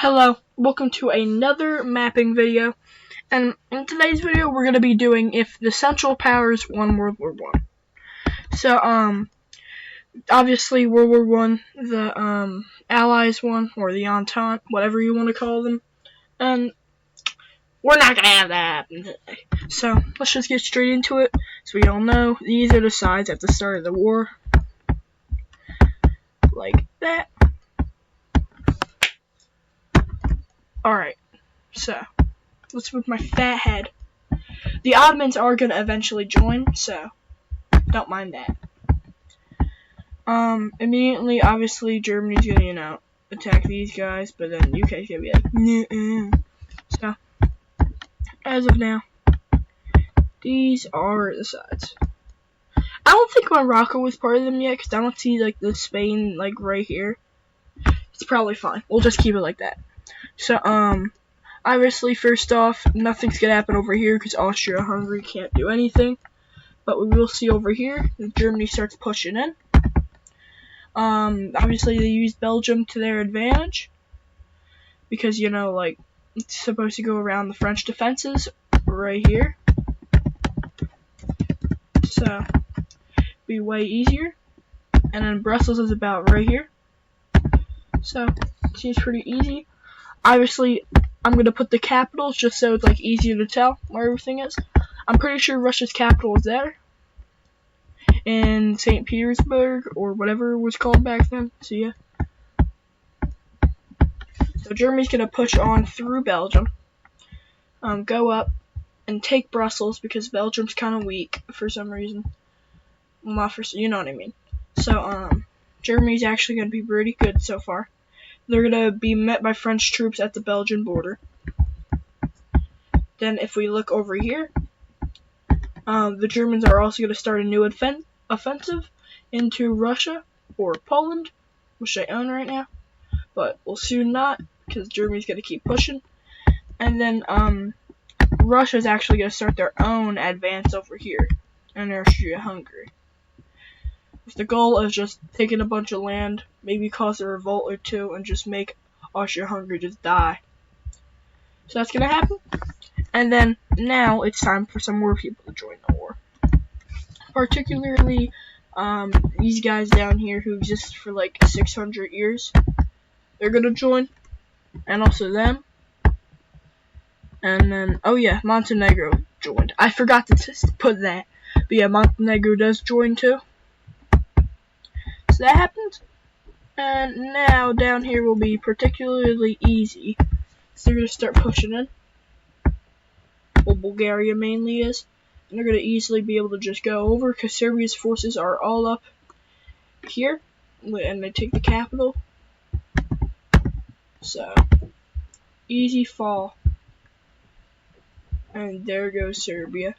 Hello, welcome to another mapping video, and in today's video we're going to be doing if the Central Powers won World War I. So, obviously World War I, the Allies won, or the Entente, whatever you want to call them, and we're not going to have that happen today. So, let's just get straight into it. So we all know, these are the sides at the start of the war, like that. Alright, so let's move my fat head. The Ottomans are going to eventually join, so don't mind that. Immediately, obviously, Germany's going to, attack these guys, but then UK's going to be like, nah. So, as of now, these are the sides. I don't think Morocco was part of them yet, because I don't see, like, the Spain, like, right here. It's probably fine. We'll just keep it like that. So, obviously, first off, nothing's going to happen over here because Austria-Hungary can't do anything. But we will see over here that Germany starts pushing in. Obviously, they use Belgium to their advantage because, you know, like, it's supposed to go around the French defenses right here. So, be way easier. And then Brussels is about right here. So, seems pretty easy. Obviously, I'm going to put the capitals just so it's like easier to tell where everything is. I'm pretty sure Russia's capital is there in St. Petersburg or whatever it was called back then. So yeah. So Germany's going to push on through Belgium, go up and take Brussels because Belgium's kind of weak for some reason. Well, not for, you know what I mean. So Germany's actually going to be pretty good so far. They're going to be met by French troops at the Belgian border. Then if we look over here, the Germans are also going to start a new offensive into Russia or Poland, which they own right now. But we'll soon not, because Germany's going to keep pushing. And then Russia's actually going to start their own advance over here in Austria-Hungary. With the goal of just taking a bunch of land, maybe cause a revolt or two, and just make Austria-Hungary just die. So that's going to happen. And then, now, it's time for some more people to join the war. Particularly, these guys down here who exist for like 600 years. They're going to join. And also them. And then, oh yeah, Montenegro joined. I forgot to put that. But yeah, Montenegro does join too. So that happened. And now, down here will be particularly easy. So they're going to start pushing in. Well, Bulgaria mainly is. And they're going to easily be able to just go over because Serbia's forces are all up here. And they take the capital. So, easy fall. And there goes Serbia.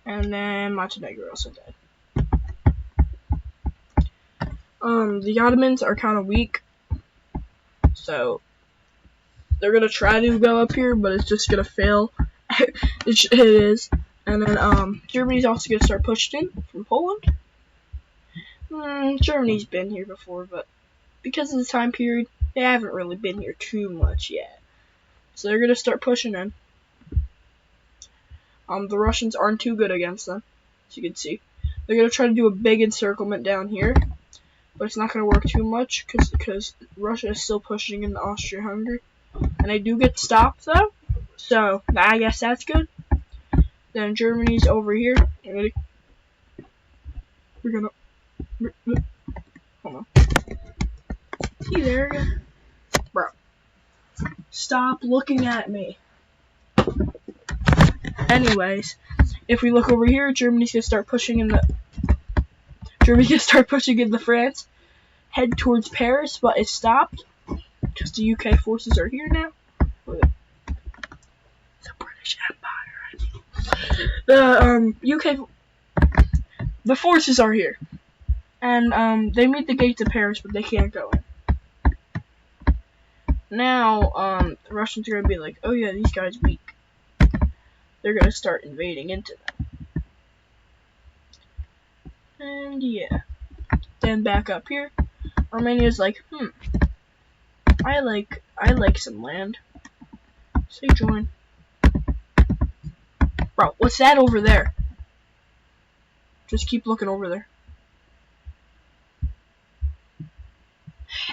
And then Montenegro also dead. The Ottomans are kind of weak. So, they're going to try to go up here, but it's just going to fail. It is. And then, Germany's also going to start pushing in from Poland. Germany's been here before, but because of the time period, they haven't really been here too much yet. So they're going to start pushing in. The Russians aren't too good against them, as you can see. They're going to try to do a big encirclement down here. But it's not going to work too much, because Russia is still pushing into Austria-Hungary. And they do get stopped, though. So, I guess that's good. Then Germany's over here. Ready? We're gonna... Hold on. See, there we go. Bro. Stop looking at me. Anyways, if we look over here, Germany's going to start pushing into France. Head towards Paris, but it's stopped. Because the UK forces are here now. The British Empire. The forces are here. And they meet the gates of Paris, but they can't go in. Now, the Russians are going to be like, oh yeah, these guys weak. They're going to start invading into them. And yeah. Then back up here. Romania's like, I like some land. Say join. Bro, what's that over there? Just keep looking over there.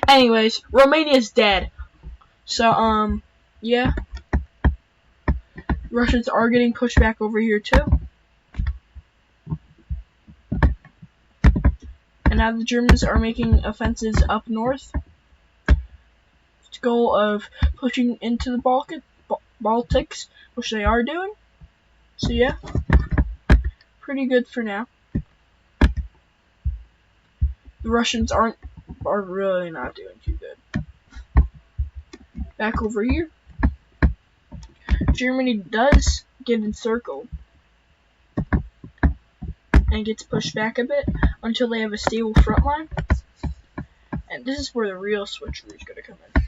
Anyways, Romania's dead. So, yeah. Russians are getting pushed back over here too. And now the Germans are making offenses up north. With the goal of pushing into the Baltics, which they are doing. So yeah, pretty good for now. The Russians are really not doing too good. Back over here, Germany does get encircled and gets pushed back a bit until they have a stable front line. And this is where the real switcheroo is going to come in.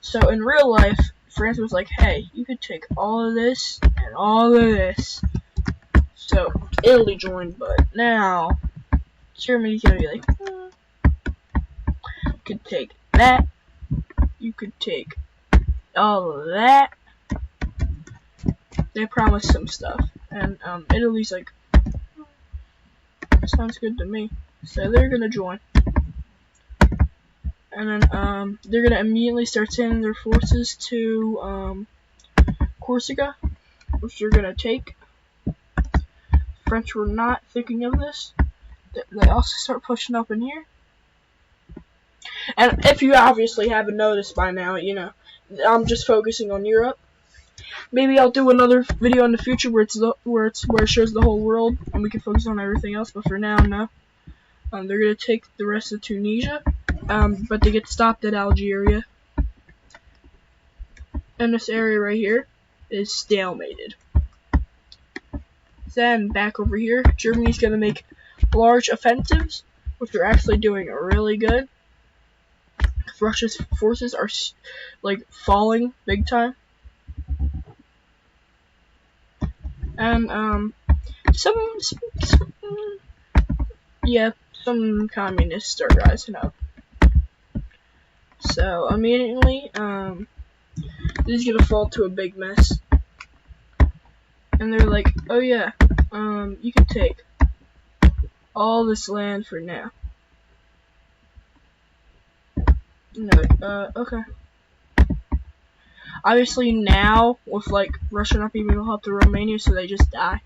So in real life, France was like, hey, you could take all of this and all of this. So Italy joined, but now Germany's going to be like, you could take that, you could take all of that. They promised some stuff, and Italy's like, sounds good to me. So they're gonna join, and then they're gonna immediately start sending their forces to Corsica, which they're gonna take. French were not thinking of this. They also start pushing up in here. And if you obviously haven't noticed by now, you know, I'm just focusing on Europe. Maybe I'll do another video in the future where it shows the whole world and we can focus on everything else. But for now, no. They're gonna take the rest of Tunisia, but they get stopped at Algeria. And this area right here is stalemated. Then back over here, Germany's gonna make large offensives, which are actually doing really good. Russia's forces are like falling big time. And some communists are rising up. So immediately, this is gonna fall to a big mess. And they're like, oh yeah, you can take all this land for now. And they're like, okay. Obviously now, with like Russia not being able to help the Romania, so they just die.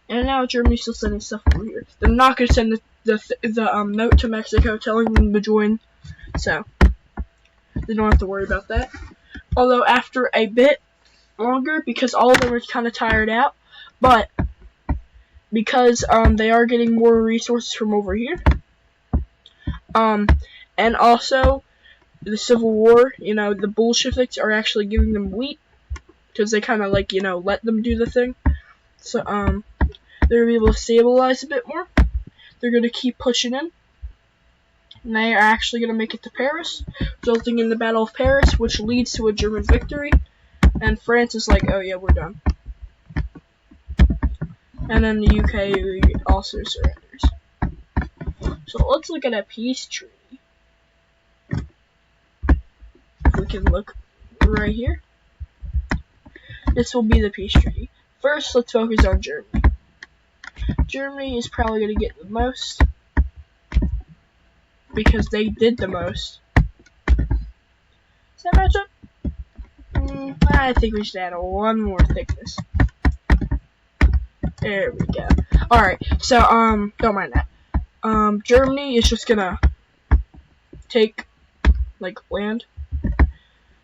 And now Germany's still sending stuff over here. They're not gonna send the note to Mexico telling them to join, so they don't have to worry about that. Although after a bit longer, because all of them are kind of tired out, but because they are getting more resources from over here, and also the Civil War, you know, the Bolsheviks are actually giving them wheat because they kind of like, you know, let them do the thing. So they're gonna be able to stabilize a bit more. They're gonna keep pushing in. And they are actually gonna make it to Paris, resulting in the Battle of Paris, which leads to a German victory. And France is like, oh yeah, we're done. And then the UK also surrenders. So let's look at a peace treaty. If we can look right here. This will be the peace treaty. First, let's focus on Germany. Germany is probably going to get the most because they did the most. Does that match up? I think we should add one more thickness. There we go. Alright, so, don't mind that. Germany is just gonna take, like, land.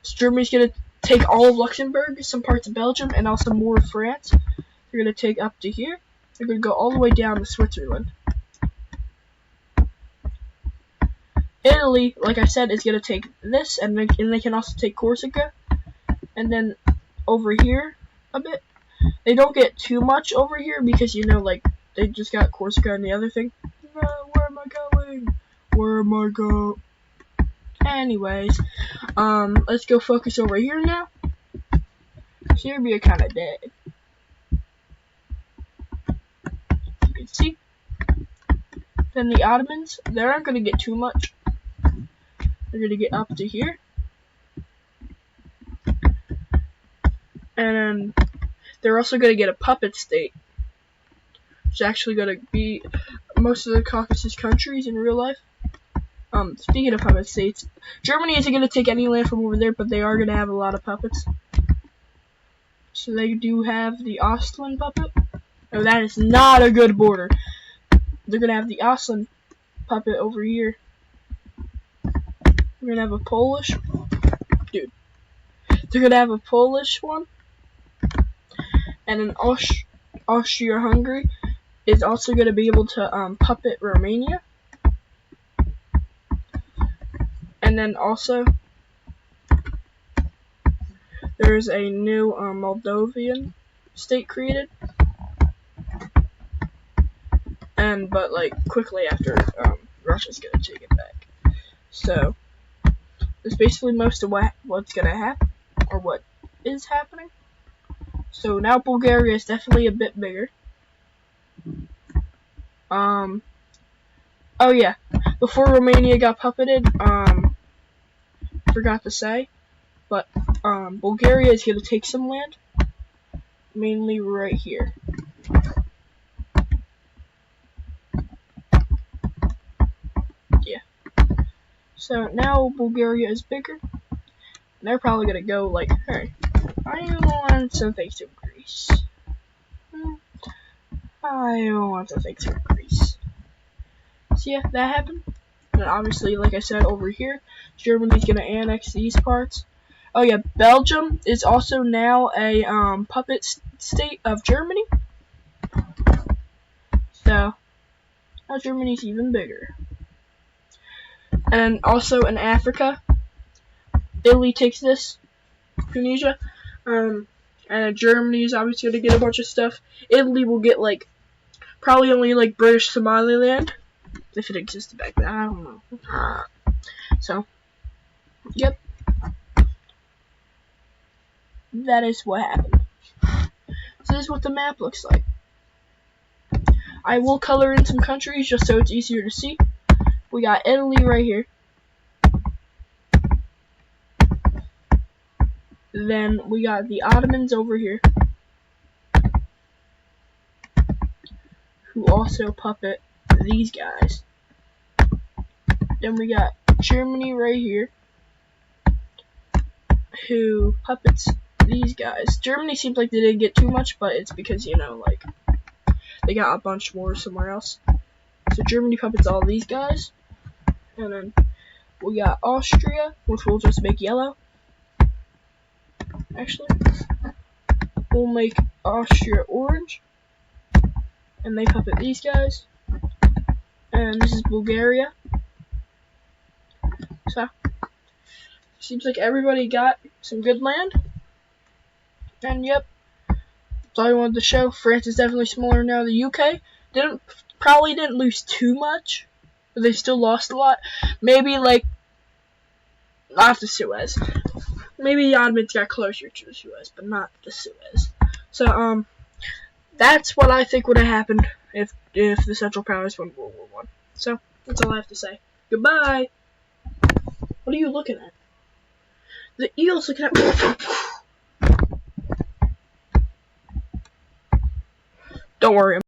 So Germany's gonna take all of Luxembourg, some parts of Belgium, and also more of France. They're gonna take up to here. They're gonna go all the way down to Switzerland. Italy, like I said, is gonna take this, and they can also take Corsica. And then over here a bit. They don't get too much over here because, you know, like, they just got Corsica and the other thing. Where am I going? Where am I going? Anyways, let's go focus over here now. Serbia kind of dead. You can see. Then the Ottomans, they aren't going to get too much. They're gonna get up to here, and then they're also gonna get a puppet state, which is actually gonna be most of the Caucasus countries in real life. Speaking of puppet states, Germany isn't gonna take any land from over there, but they are gonna have a lot of puppets. So they do have the Austrian puppet. Oh, that is not a good border. They're gonna have the Austrian puppet over here. We're gonna have a Polish, dude. They're gonna have a Polish one, and an Austria-Hungary is also gonna be able to puppet Romania, and then also there's a new Moldovan state created, but like quickly after Russia's gonna take it back. So that's basically most of what's gonna happen, or what is happening. So now Bulgaria is definitely a bit bigger. Oh yeah, before Romania got puppeted, forgot to say, but Bulgaria is gonna take some land, mainly right here. Yeah. So now Bulgaria is bigger. And they're probably gonna go like, hey, I want something to Greece. I want something to Greece. So yeah, that happened. And obviously, like I said, over here, Germany's gonna annex these parts. Oh yeah, Belgium is also now a puppet state of Germany. So now Germany's even bigger. And also in Africa, Italy takes this, Tunisia, and Germany's obviously gonna get a bunch of stuff. Italy will get like probably only like British Somaliland, if it existed back then. I don't know. So, yep, that is what happened. So this is what the map looks like. I will color in some countries just so it's easier to see. We got Italy right here. Then we got the Ottomans over here, who also puppet these guys. Then we got Germany right here, who puppets these guys. Germany seems like they didn't get too much, but it's because, you know, like, they got a bunch more somewhere else. So Germany puppets all these guys. And then we got Austria, which we'll just make yellow. Actually, we'll make Austria orange. And they puppet these guys. And this is Bulgaria. So, seems like everybody got some good land. And yep, that's all I wanted to show. France is definitely smaller now. The UK probably didn't lose too much, but they still lost a lot. Maybe like not the Suez. Maybe the Ottomans got closer to the Suez, but not the Suez. So that's what I think would have happened if the Central Powers won World War I. So that's all I have to say. Goodbye. What are you looking at? The eel's looking at. Don't worry.